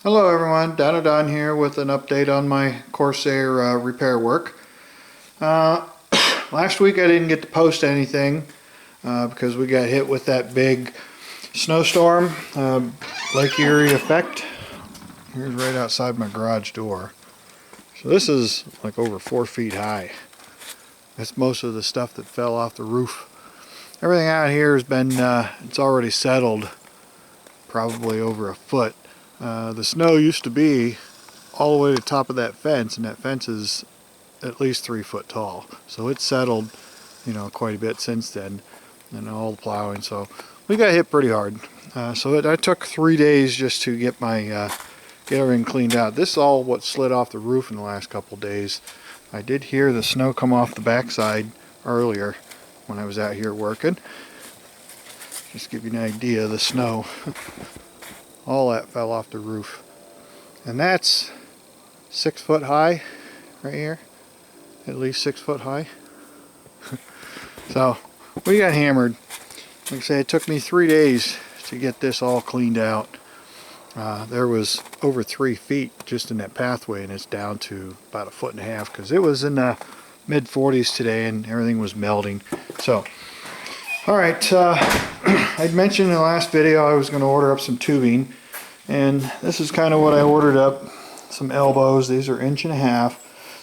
Hello everyone, Don here with an update on my Corsair repair work. Last week I didn't get to post anything because we got hit with that big snowstorm, Lake Erie effect. Here's right outside my garage door. So this is like over 4 feet high. That's most of the stuff that fell off the roof. Everything out here has been, it's already settled probably over a foot. The snow used to be all the way to the top of that fence, and that fence is at least 3 foot tall. So it's settled, quite a bit since then, and all the plowing. So we got hit pretty hard. I took 3 days just to get my get everything cleaned out. This is all what slid off the roof in the last couple days. I did hear the snow come off the backside earlier when I was out here working. Just to give you an idea of the snow. All that fell off the roof. And that's 6 foot high right here. At least 6 foot high. So we got hammered. Like I say, it took me 3 days to get this all cleaned out. There was over 3 feet just in that pathway, and it's down to about 1.5 feet because it was in the mid 40s today and everything was melting. So alright, I'd mentioned in the last video I was going to order up some tubing, and this is kind of what I ordered up. Some elbows. These are 1.5 inches.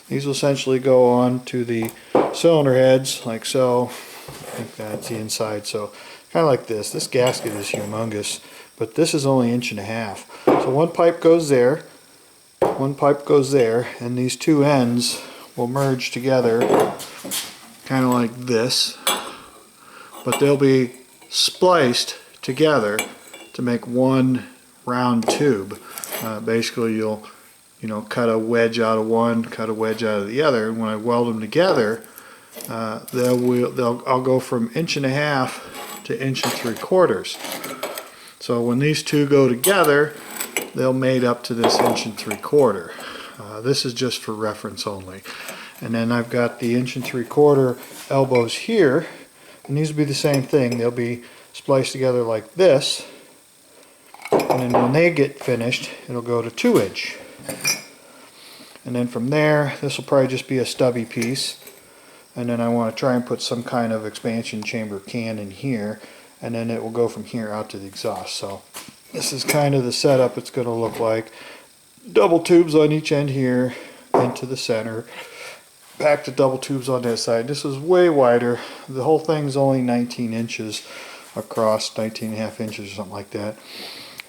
These will essentially go on to the cylinder heads like so. I think that's the inside. So kind of like this. This gasket is humongous, but this is only 1.5 inches. So one pipe goes there, one pipe goes there, and these two ends will merge together kind of like this, but they'll be spliced together to make one round tube. Basically you'll cut a wedge out of one, cut a wedge out of the other, and when I weld them together I'll go from 1.5 inches to 1.75 inches. So when these two go together they'll mate up to this 1.75 inches. This is just for reference only. And then I've got the 1.75 inch elbows here, and these will be the same thing. They'll be spliced together like this, and then when they get finished it'll go to 2 inch. And then from there this will probably just be a stubby piece, and then I want to try and put some kind of expansion chamber can in here, and then it will go from here out to the exhaust. So this is kind of the setup it's going to look like. Double tubes on each end here into the center, back to double tubes on that side. This is way wider. The whole thing's only 19 inches across, 19.5 inches or something like that.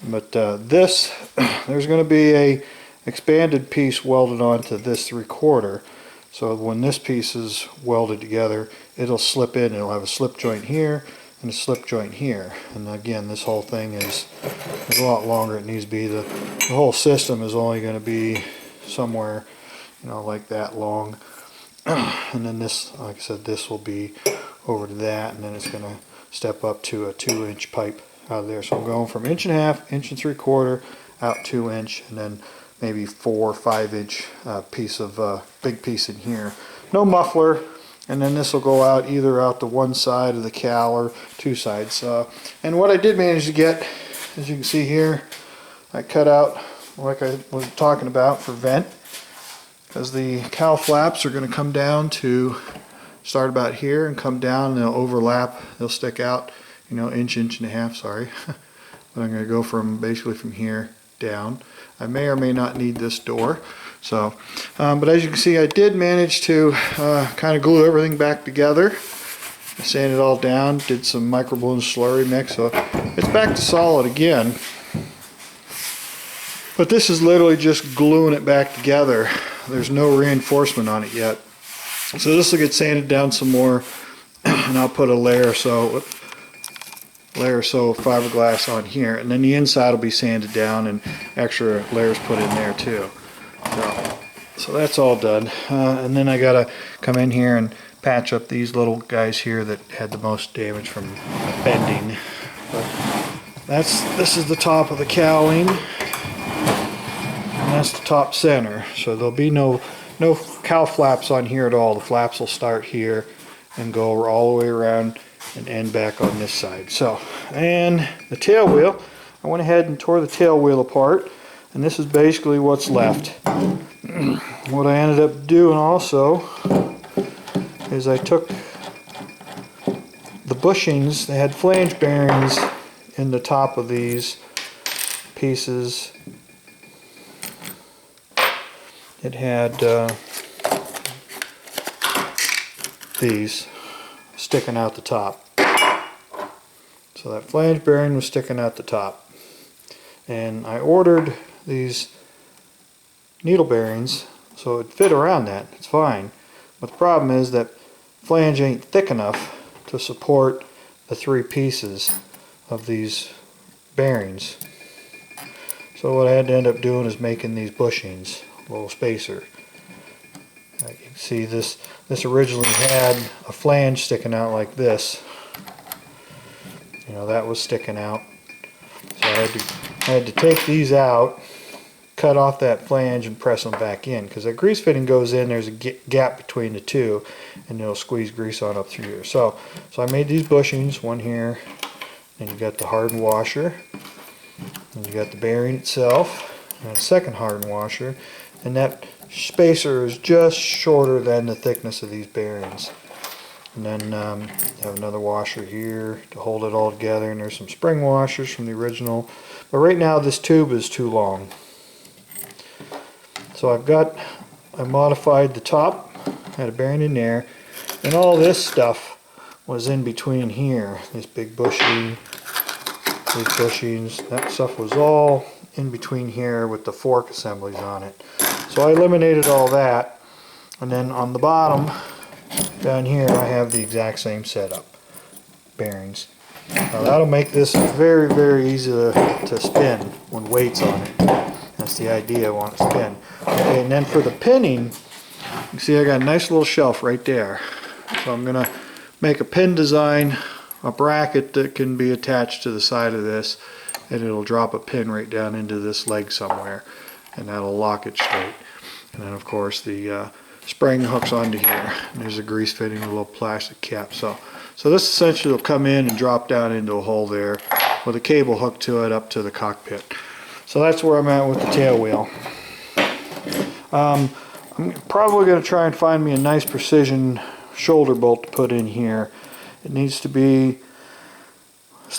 But there's going to be a expanded piece welded onto this 3/4. So when this piece is welded together, it'll slip in. It'll have a slip joint here and a slip joint here. And again, this whole thing is a lot longer. It needs to be. The whole system is only going to be somewhere, like that long. And then this, like I said, this will be over to that, and then it's going to step up to a 2 inch pipe out of there. So I'm going from 1.5 inches, 1.75 inches, out 2 inch, and then maybe 4 or 5 inch piece of big piece in here. No muffler, and then this will go out either out to one side of the cowl or two sides. And what I did manage to get, as you can see here, I cut out, like I was talking about, for vent, because the cowl flaps are going to come down to start about here and come down, and they'll overlap. They'll stick out, 1 inch, 1.5 inches, sorry. But I'm going to go basically from here down. I may or may not need this door. So, but as you can see, I did manage to kind of glue everything back together. I sanded it all down, did some microballoon slurry mix, so it's back to solid again. But this is literally just gluing it back together. There's no reinforcement on it yet. So this will get sanded down some more, and I'll put a layer or so of fiberglass on here, and then the inside will be sanded down and extra layers put in there too. So that's all done. And then I gotta come in here and patch up these little guys here that had the most damage from bending. But this is the top of the cowling, and that's the top center. So there'll be no cowl flaps on here at all. The flaps will start here and go all the way around and end back on this side. So, and the tail wheel, I went ahead and tore the tail wheel apart, and this is basically what's left. What I ended up doing also is I took the bushings. They had flange bearings in the top of these pieces. It had these sticking out the top. So that flange bearing was sticking out the top. And I ordered these needle bearings so it fit around that. It's fine. But the problem is that flange ain't thick enough to support the three pieces of these bearings. So what I had to end up doing is making these bushings, a little spacer. You can see this originally had a flange sticking out like this. You know, that was sticking out. So I had to take these out, cut off that flange and press them back in, because that grease fitting goes in, there's a gap between the two, and it'll squeeze grease on up through here. So I made these bushings, one here, and you got the hardened washer, and you got the bearing itself, and a second hardened washer, and that spacer is just shorter than the thickness of these bearings. And then you have another washer here to hold it all together, and there's some spring washers from the original, but right now this tube is too long. So I modified the top, had a bearing in there, and all this stuff was in between here. This big bushing, these bushings, that stuff was all in between here with the fork assemblies on it. So I eliminated all that, and then on the bottom, down here, I have the exact same setup, bearings. Now that'll make this very, very easy to spin when weight's on it. That's the idea, I want it to spin. Okay, and then for the pinning, you can see I got a nice little shelf right there. So I'm going to make a pin design, a bracket that can be attached to the side of this, and it'll drop a pin right down into this leg somewhere, and that'll lock it straight. And then of course the spring hooks onto here, and there's a grease fitting, a little plastic cap. So this essentially will come in and drop down into a hole there with a cable hooked to it up to the cockpit. So that's where I'm at with the tail wheel. I'm probably going to try and find me a nice precision shoulder bolt to put in here. It needs to be,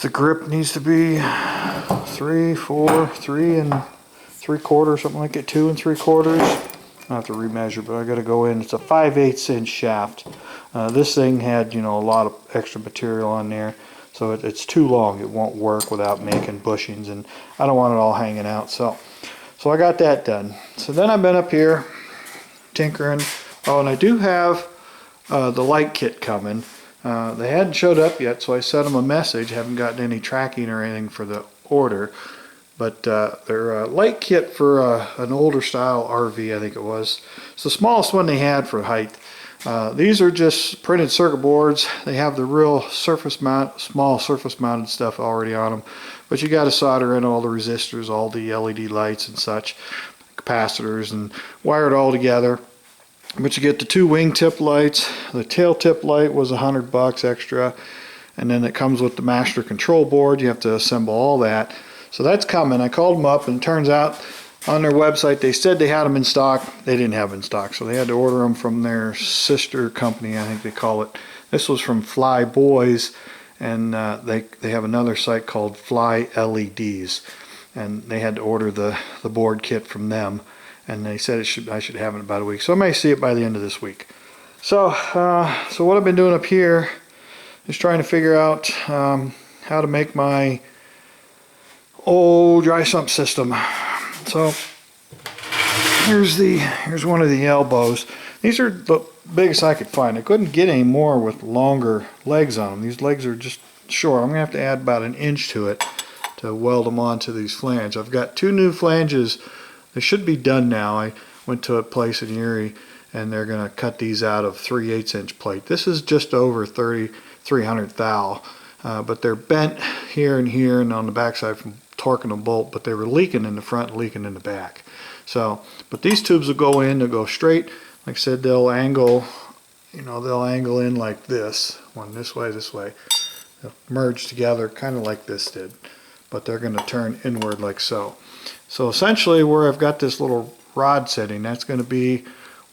the grip needs to be 3 3/4, something like that, 2 3/4. I have to remeasure, but I got to go in. It's a 5/8 inch shaft. This thing had, you know, a lot of extra material on there, so it's too long. It won't work without making bushings, and I don't want it all hanging out. So I got that done. So then I've been up here tinkering. Oh, and I do have the light kit coming. They hadn't showed up yet, so I sent them a message. Haven't gotten any tracking or anything for the order. But they're a light kit for an older style RV, I think it was. It's the smallest one they had for height. These are just printed circuit boards. They have the real small surface mounted stuff already on them. But you got to solder in all the resistors, all the LED lights and such, capacitors, and wire it all together. But you get the 2 wingtip lights. The tail tip light was $100 extra. And then it comes with the master control board. You have to assemble all that. So that's coming. I called them up, and it turns out on their website they said they had them in stock. They didn't have them in stock, so they had to order them from their sister company, I think they call it. This was from Fly Boys, and they have another site called Fly LEDs, and they had to order the board kit from them, and they said I should have it in about a week. So I may see it by the end of this week. So what I've been doing up here is trying to figure out how to make my dry sump system. So here's one of the elbows. These are the biggest I could find. I couldn't get any more with longer legs on them. These legs are just short. I'm gonna have to add about 1 inch to it to weld them onto these flanges. I've got 2 new flanges. They should be done now. I went to a place in Erie, and they're gonna cut these out of 3/8 inch plate. This is just over 300 thou, but they're bent here and here and on the backside from torquing a bolt, but they were leaking in the front and leaking in the back. So, but these tubes will go in, they'll go straight. Like I said, they'll angle, you know, they'll angle in like this, one this way, they'll merge together, kind of like this did. but they're going to turn inward like so. So essentially where I've got this little rod sitting, that's going to be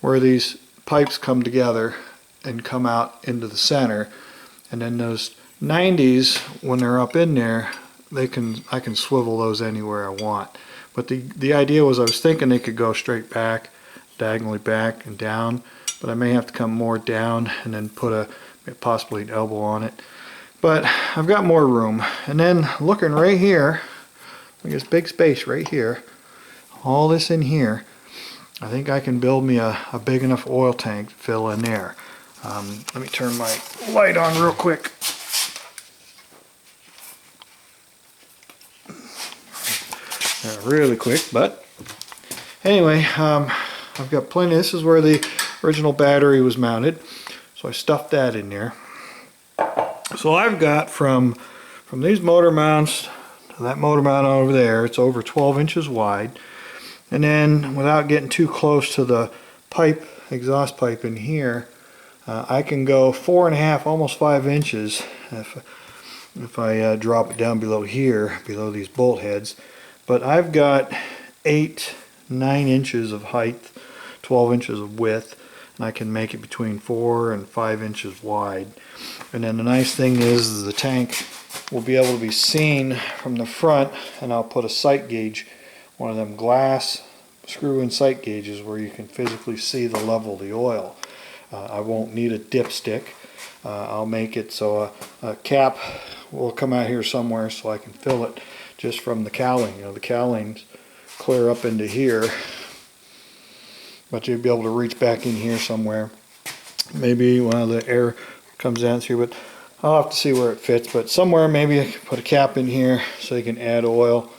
where these pipes come together and come out into the center. And then those 90s, when they're up in there, I can swivel those anywhere I want. But the idea was, I was thinking they could go straight back, diagonally back and down, but I may have to come more down and then put possibly an elbow on it. But I've got more room. And then looking right here, there's big space right here, all this in here, I think I can build me a big enough oil tank to fill in there. Let me turn my light on real quick. Really quick, but anyway, I've got plenty. This is where the original battery was mounted, so I stuffed that in there. So I've got from these motor mounts to that motor mount over there, it's over 12 inches wide. And then without getting too close to the pipe, exhaust pipe in here, I can go 4.5, almost 5 inches if I drop it down below here, below these bolt heads. But I've got 8, 9 inches of height, 12 inches of width, and I can make it between 4 and 5 inches wide. And then the nice thing is the tank will be able to be seen from the front, and I'll put a sight gauge, one of them glass screw-in sight gauges where you can physically see the level of the oil. I won't need a dipstick. I'll make it so a cap will come out here somewhere so I can fill it just from the cowling. The cowlings clear up into here, but you'll be able to reach back in here somewhere. Maybe when the air comes down through, but I'll have to see where it fits. But somewhere maybe I can put a cap in here so you can add oil,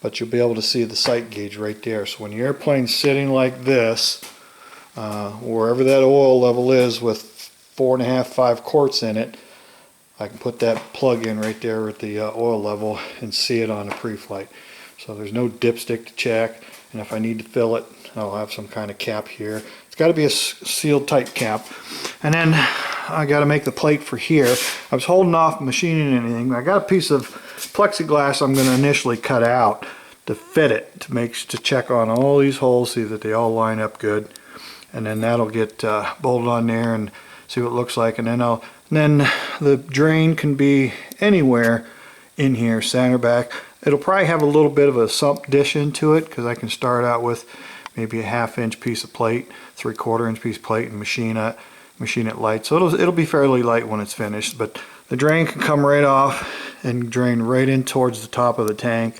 but you'll be able to see the sight gauge right there. So when your airplane's sitting like this, wherever that oil level is with 4.5, 5 quarts in it, I can put that plug in right there at the oil level and see it on the pre-flight. So there's no dipstick to check, and if I need to fill it, I'll have some kind of cap here. It's got to be a sealed tight cap. And then I got to make the plate for here. I was holding off machining anything. I got a piece of plexiglass I'm going to initially cut out to fit it, to check on all these holes, see that they all line up good. And then that'll get bolted on there and see what it looks like. And then the drain can be anywhere in here, center back. It'll probably have a little bit of a sump dish into it, because I can start out with maybe a 1/2 inch piece of plate, 3/4 inch piece of plate, and machine it light. So it'll be fairly light when it's finished. But the drain can come right off and drain right in towards the top of the tank,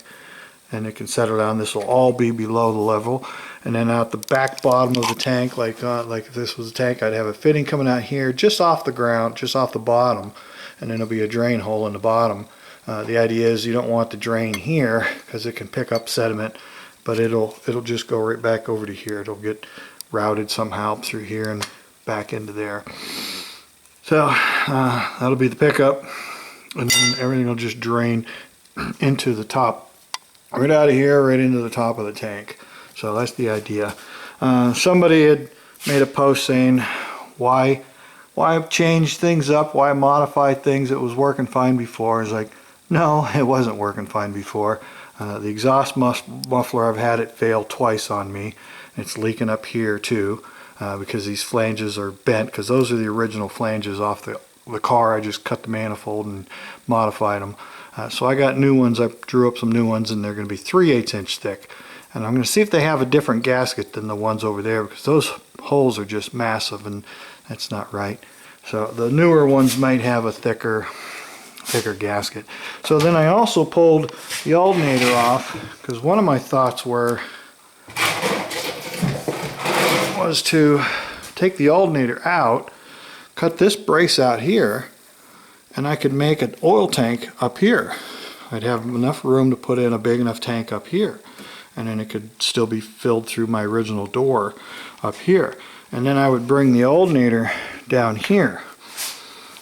and it can settle down. This will all be below the level. And then out the back bottom of the tank, like if this was a tank, I'd have a fitting coming out here just off the ground, just off the bottom, and then there'll be a drain hole in the bottom. The idea is you don't want the drain here because it can pick up sediment, but it'll just go right back over to here. It'll get routed somehow through here and back into there. So that'll be the pickup, and then everything will just drain into the top, right out of here, right into the top of the tank. So that's the idea. Somebody had made a post saying, why change things up? Why modify things that was working fine before? It's like, no, it wasn't working fine before. The exhaust muffler, I've had it fail twice on me. It's leaking up here too, because these flanges are bent, because those are the original flanges off the car. I just cut the manifold and modified them. So I got new ones. I drew up some new ones, and they're going to be 3/8 inch thick. And I'm going to see if they have a different gasket than the ones over there, because those holes are just massive, and that's not right. So the newer ones might have a thicker gasket. So then I also pulled the alternator off, because one of my thoughts was to take the alternator out, cut this brace out here, and I could make an oil tank up here. I'd have enough room to put in a big enough tank up here, and then it could still be filled through my original door up here. And then I would bring the alternator down here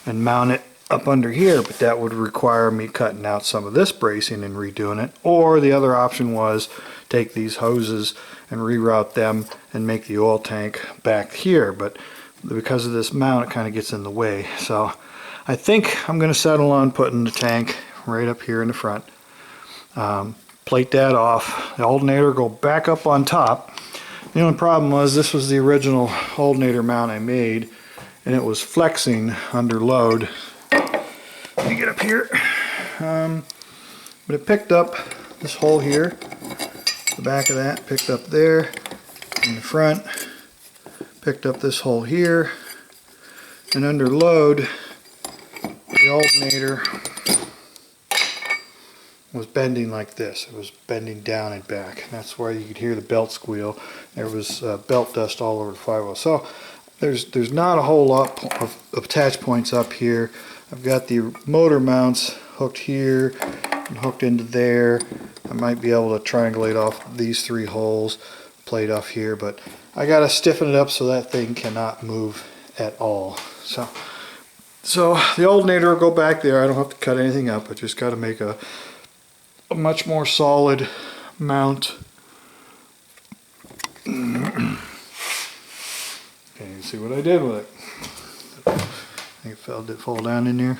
and mount it up under here, but that would require me cutting out some of this bracing and redoing it. Or the other option was take these hoses and reroute them and make the oil tank back here, but because of this mount, it kind of gets in the way. So I think I'm going to settle on putting the tank right up here in the front. Plate that off. The alternator go back up on top. The only problem was this was the original alternator mount I made, and it was flexing under load. Let me get up here. But it picked up this hole here, the back of that picked up there, in the front picked up this hole here, and under load the alternator was bending like this. It was bending down and back. And that's why you could hear the belt squeal. There was belt dust all over the firewall. So there's not a whole lot of attach points up here. I've got the motor mounts hooked here and hooked into there. I might be able to triangulate off these 3 holes, plate off here, but I gotta stiffen it up so that thing cannot move at all. So the alternator will go back there. I don't have to cut anything up. I just got to make a much more solid mount. Okay, you see what I did with it. I think did it fall down in there?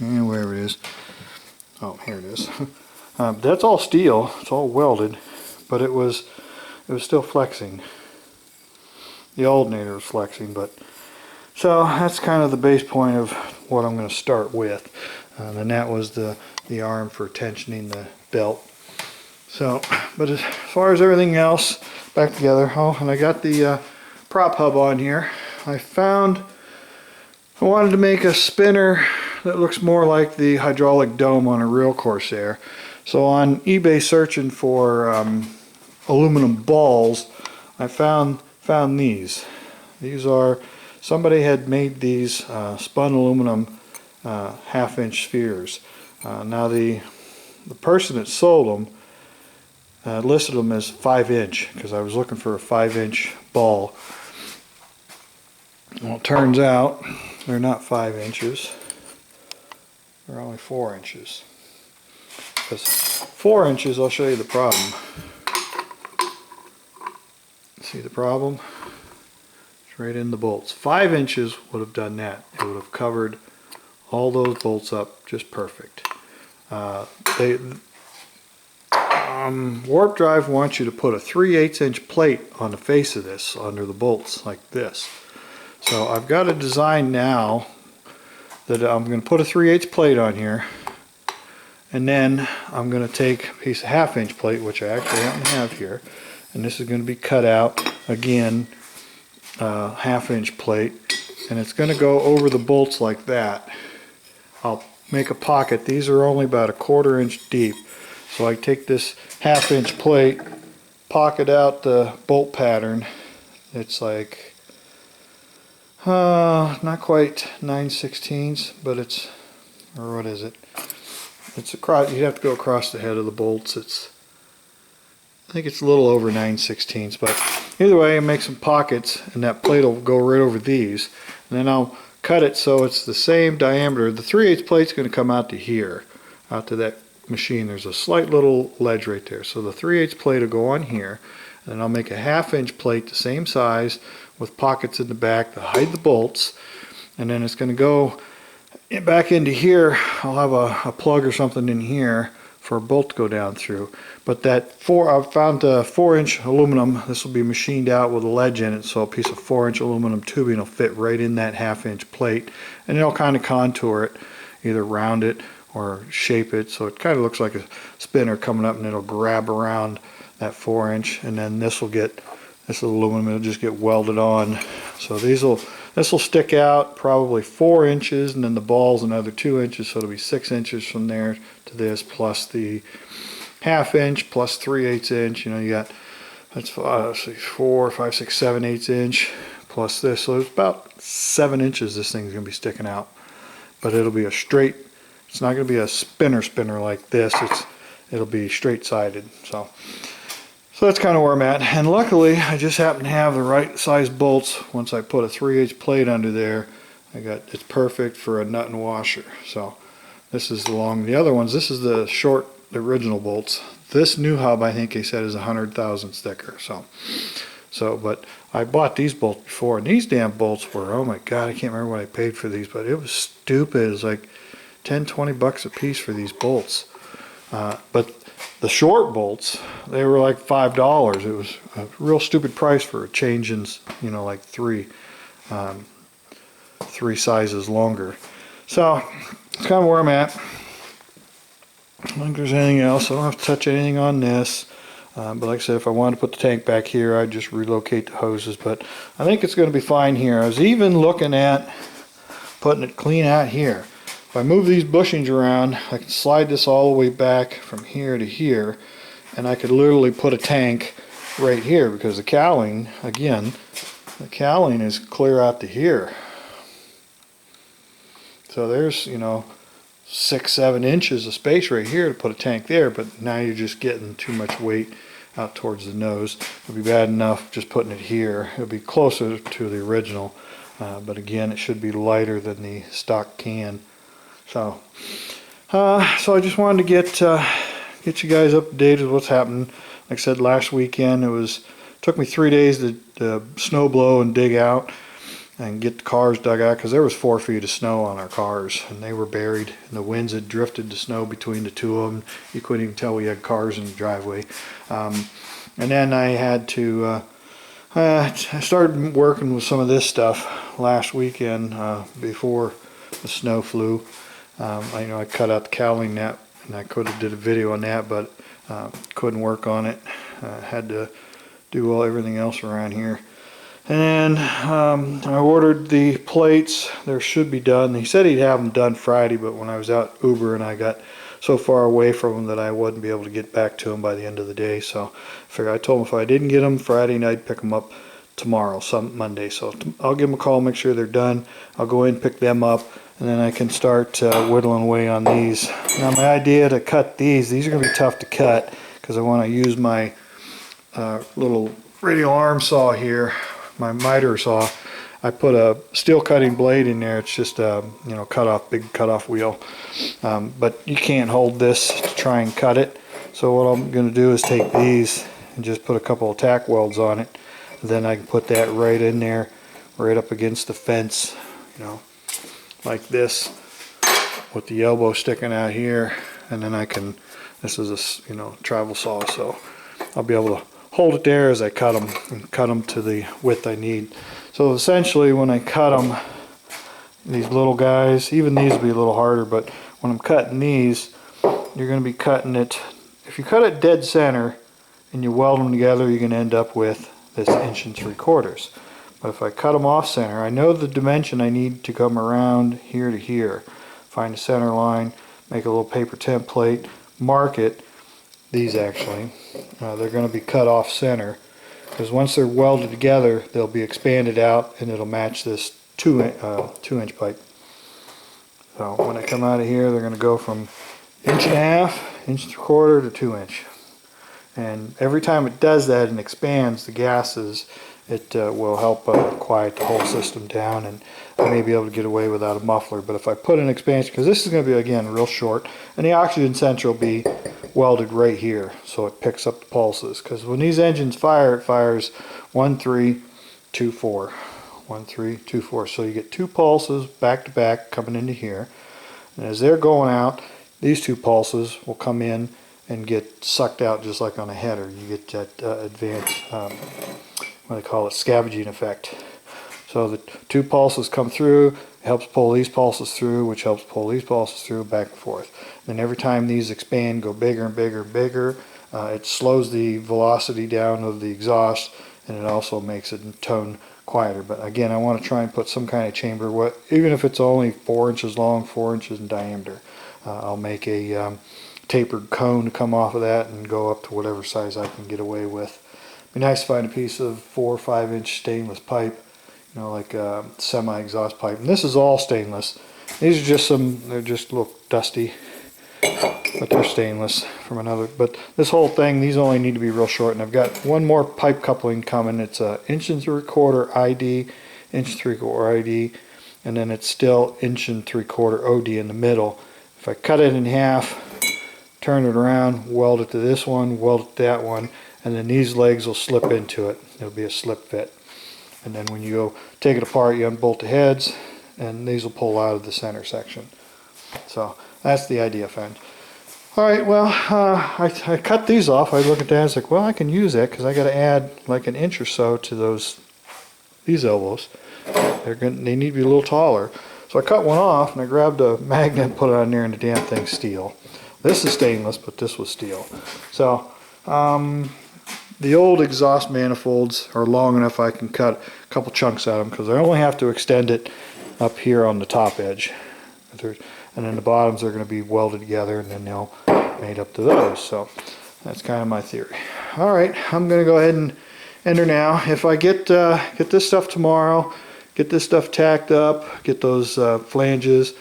Yeah, wherever it is. Oh, here it is. That's all steel. It's all welded, but it was still flexing. The alternator was flexing, but so that's kind of the base point of what I'm going to start with. And that was the arm for tensioning the belt. So, but as far as everything else back together, oh, and I got the prop hub on here. I wanted to make a spinner that looks more like the hydraulic dome on a real Corsair. So on eBay searching for aluminum balls, I found these. These are, somebody had made these spun aluminum 1/2-inch spheres. Now the person that sold them listed them as 5-inch because I was looking for a 5-inch ball. Well, it turns out they're not 5 inches. They're only 4 inches. Because 4 inches, I'll show you the problem. See the problem? It's right in the bolts. 5 inches would have done that. It would have covered all those bolts up just perfect. Warp Drive wants you to put a 3/8-inch plate on the face of this under the bolts like this. So I've got a design now that I'm going to put a 3/8 plate on here, and then I'm going to take a piece of 1/2-inch plate, which I actually happen to have here, and this is going to be cut out again, 1/2-inch plate, and it's going to go over the bolts like that. I'll make a pocket. These are only about a 1/4 inch deep, so I take this 1/2-inch plate, pocket out the bolt pattern. It's like not quite 9/16, but it's, or what is it? It's across. You have to go across the head of the bolts. I think it's a little over 9/16, but either way, I make some pockets, and that plate will go right over these, and then I'll cut it so it's the same diameter. The 3/8 plate's going to come out to here, out to that machine. There's a slight little ledge right there, so the 3/8 plate will go on here, and then I'll make a 1/2-inch plate the same size with pockets in the back to hide the bolts, and then it's going to go back into here. I'll have a plug or something in here for a bolt to go down through. But that I've found a 4-inch aluminum. This will be machined out with a ledge in it, so a piece of 4-inch aluminum tubing will fit right in that 1/2-inch plate, and it'll kind of contour it, either round it or shape it, so it kind of looks like a spinner coming up, and it'll grab around that 4-inch, and then this aluminum, it'll just get welded on. So this will stick out probably 4 inches, and then the ball's another 2 inches, so it'll be 6 inches from there to this, plus the 1/2-inch plus 3/8 inch. You know, you got, that's 4, 5, 6, 7, 8 inch plus this, so it's about 7 inches this thing's gonna be sticking out. But it'll be a straight, it's not gonna be a spinner like this, it'll be straight sided. So that's kind of where I'm at, and luckily I just happen to have the right size bolts. Once I put a 3/8 plate under there, it's perfect for a nut and washer. So this is the other ones, this is the short, the original bolts. This new hub, I think they said, is 100,000 thicker. So but I bought these bolts before, and these damn bolts were, oh my god, I can't remember what I paid for these, but it was stupid. It was like 10, 20 bucks a piece for these bolts. But the short bolts, they were like $5. It was a real stupid price for a change in, you know, like three sizes longer. So it's kind of where I'm at. I don't think there's anything else. I don't have to touch anything on this. But like I said, if I wanted to put the tank back here, I'd just relocate the hoses. But I think it's going to be fine here. I was even looking at putting it clean out here. If I move these bushings around, I can slide this all the way back from here to here, and I could literally put a tank right here, because the cowling, again, the cowling is clear out to here. So there's, you know, 6-7 inches of space right here to put a tank there, but now you're just getting too much weight out towards the nose. It'll be bad enough just putting it here. It'll be closer to the original, but again, it should be lighter than the stock can. So I just wanted to get you guys updated with what's happening. Like I said, last weekend took me 3 days to snow blow and dig out and get the cars dug out, because there was 4 feet of snow on our cars and they were buried, and the winds had drifted the snow between the two of them. You couldn't even tell we had cars in the driveway. And then I had to I started working with some of this stuff last weekend before the snow flew. I cut out the cowling net, and I could have did a video on that, but couldn't work on it. Had to do everything else around here. And I ordered the plates. They should be done. He said he'd have them done Friday, but when I was out Uber and I got so far away from him that I wouldn't be able to get back to him by the end of the day. So I told him if I didn't get them Friday night, I'd pick them up tomorrow, Monday. So I'll give them a call, make sure they're done. I'll go in and pick them up, and then I can start whittling away on these. Now my idea to cut these are going to be tough to cut, because I want to use my little radial arm saw here, my miter saw. I put a steel cutting blade in there. It's just a big cutoff wheel, but you can't hold this to try and cut it. So what I'm going to do is take these and just put a couple of tack welds on it, and then I can put that right in there, right up against the fence, like this, with the elbow sticking out here, and then I can. This is a travel saw, so I'll be able to hold it there as I cut them, and cut them to the width I need. So essentially, when I cut them, these little guys, even these will be a little harder, but when I'm cutting these, you're going to be cutting it. If you cut it dead center and you weld them together, you're going to end up with this 1 3/4 inches. But if I cut them off center, I know the dimension I need to come around here to here. Find a center line, make a little paper template, mark it. These actually, they're going to be cut off center, because once they're welded together, they'll be expanded out and it'll match this 2-inch pipe. So when I come out of here, they're going to go from 1.5 inches, 1 3/4 to 2 inch. And every time it does that and expands the gases, it will help quiet the whole system down, and I may be able to get away without a muffler. But if I put an expansion, because this is going to be, again, real short, and the oxygen sensor will be welded right here, so it picks up the pulses. Because when these engines fire, it fires 1 3 2 4, 1 3 2 4. So you get 2 pulses back to back coming into here, and as they're going out, these 2 pulses will come in and get sucked out just like on a header. You get that advanced, what they call it, scavenging effect. So the 2 pulses come through, it helps pull these pulses through, which helps pull these pulses through, back and forth. And every time these expand, go bigger and bigger and bigger, it slows the velocity down of the exhaust, and it also makes it tone quieter. But again, I want to try and put some kind of chamber, even if it's only 4 inches long, 4 inches in diameter. I'll make a tapered cone to come off of that and go up to whatever size I can get away with. It'd be nice to find a piece of 4 or 5 inch stainless pipe, like a semi-exhaust pipe. And this is all stainless. These are just they're just a little dusty, but they're stainless from another. But this whole thing, these only need to be real short. And I've got one more pipe coupling coming. It's a 1 3/4 ID, 1 3/4 ID, and then it's still 1 3/4 OD in the middle. If I cut it in half, turn it around, weld it to this one, weld it to that one, and then these legs will slip into it. It'll be a slip fit. And then when you go take it apart, you unbolt the heads, and these will pull out of the center section. So that's the idea, friends. All right, well, I cut these off. I look at that, I was like, well, I can use that because I got to add like an inch or so to these elbows. They need to be a little taller. So I cut one off and I grabbed a magnet and put it on there, and the damn thing's steel. This is stainless, but this was steel. So the old exhaust manifolds are long enough I can cut a couple chunks out of them, because I only have to extend it up here on the top edge. And then the bottoms are going to be welded together, and then they'll made up to those. So that's kind of my theory. All right, I'm going to go ahead and enter now. If I get this stuff tomorrow, get this stuff tacked up, get those flanges,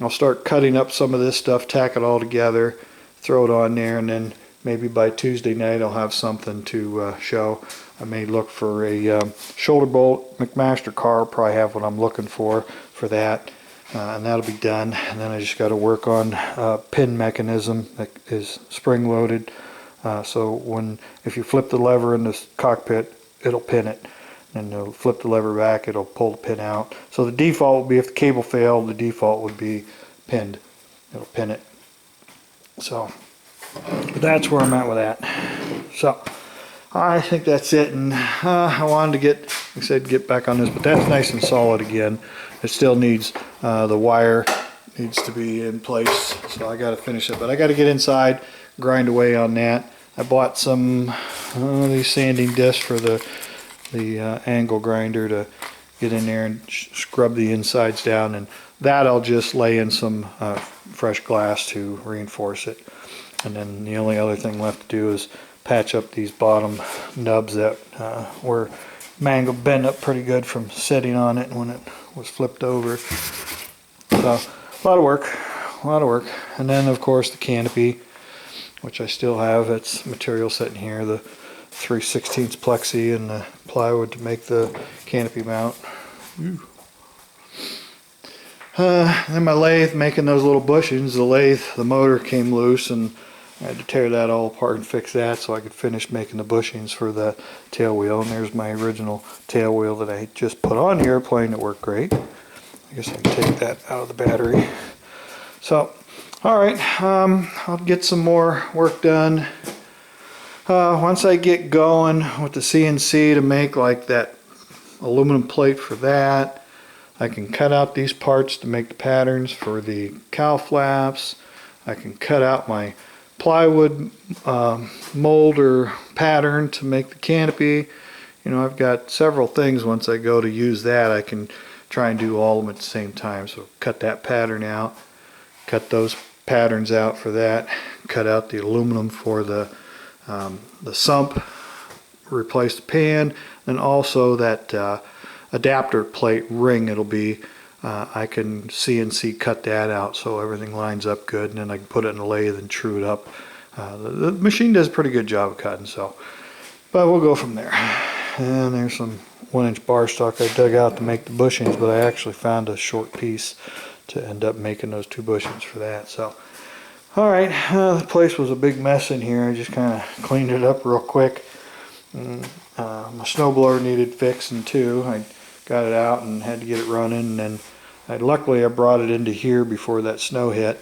I'll start cutting up some of this stuff, tack it all together, throw it on there, and then maybe by Tuesday night I'll have something to show. I may look for a shoulder bolt McMaster carb, probably have what I'm looking for that, and that'll be done. And then I just got to work on pin mechanism that is spring loaded, so if you flip the lever in this cockpit, it'll pin it, and you'll flip the lever back, it'll pull the pin out. So the default would be, if the cable failed, the default would be pinned. It'll pin it. So that's where I'm at with that. So I think that's it, and I wanted to get back on this, but that's nice and solid again. It still needs the wire needs to be in place, so I got to finish it. But I got to get inside, grind away on that. I bought some these sanding discs for the angle grinder to get in there and scrub the insides down, and that I'll just lay in some fresh glass to reinforce it. And then the only other thing left to do is patch up these bottom nubs that were mangled, bent up pretty good from sitting on it when it was flipped over. So a lot of work. And then of course the canopy, which I still have. It's material sitting here, the 3/16 plexi and the plywood to make the canopy mount. Then my lathe, making those little bushings. The motor came loose, and I had to tear that all apart and fix that so I could finish making the bushings for the tail wheel. And there's my original tail wheel that I just put on the airplane. It worked great. I guess I can take that out of the battery. So, alright, I'll get some more work done. Once I get going with the CNC to make like that aluminum plate for that, I can cut out these parts to make the patterns for the cowl flaps. I can cut out my plywood mold or pattern to make the canopy. You know, I've got several things. Once I go to use that, I can try and do all of them at the same time. So cut that pattern out, cut those patterns out for that, cut out the aluminum for the sump, replace the pan, and also that adapter plate ring. It'll be I can CNC cut that out so everything lines up good, and then I can put it in the lathe and true it up. The machine does a pretty good job of cutting, so, but we'll go from there. And there's some 1-inch bar stock I dug out to make the bushings, but I actually found a short piece to end up making those 2 bushings for that. So alright, the place was a big mess in here. I just kind of cleaned it up real quick. My snowblower needed fixing too. I got it out and had to get it running, and then luckily I brought it into here before that snow hit.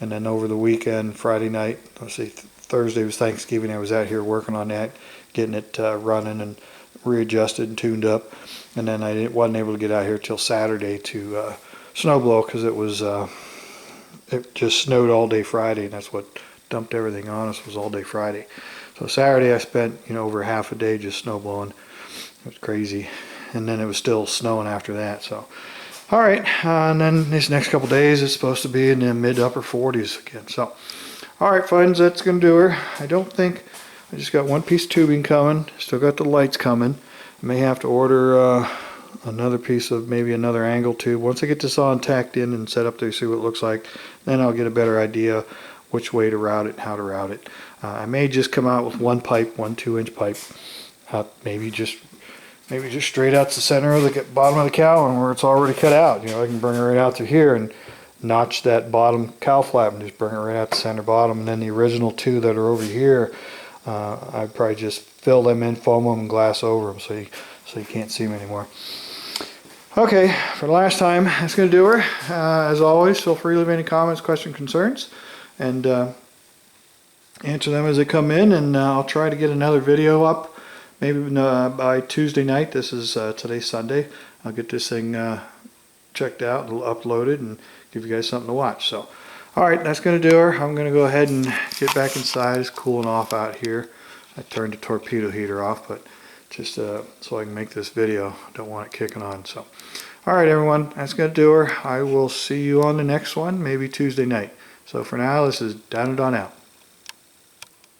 And then over the weekend, Friday night, let's see, Thursday was Thanksgiving, I was out here working on that, getting it running and readjusted and tuned up. And then I wasn't able to get out here till Saturday to snow blow, because it just snowed all day Friday, and that's what dumped everything on us, was all day Friday. So Saturday I spent, over half a day just snow blowing. It was crazy. And then it was still snowing after that. So alright, and then these next couple days it's supposed to be in the mid to upper 40s again. So alright friends, that's gonna do her. I just got one piece of tubing coming, still got the lights coming. I may have to order another piece of maybe another angle tube. Once I get this on tacked in and set up there, see what it looks like, then I'll get a better idea which way to route it and how to route it. I may just come out with one pipe, one 2-inch pipe, maybe just straight out to the center of the bottom of the cowl, and where it's already cut out. I can bring it right out through here and notch that bottom cowl flap and just bring it right out the center bottom. And then the original 2 that are over here, I'd probably just fill them in, foam them, and glass over them so you can't see them anymore. Okay, for the last time, that's going to do her. As always, feel free to leave any comments, questions, concerns, and answer them as they come in, and I'll try to get another video up maybe by Tuesday night. This is today's Sunday. I'll get this thing checked out and uploaded and give you guys something to watch. So alright, that's going to do her. I'm going to go ahead and get back inside. It's cooling off out here. I turned the torpedo heater off, but just so I can make this video. Don't want it kicking on. So alright everyone, that's going to do her. I will see you on the next one, maybe Tuesday night. So for now, this is Down and On out.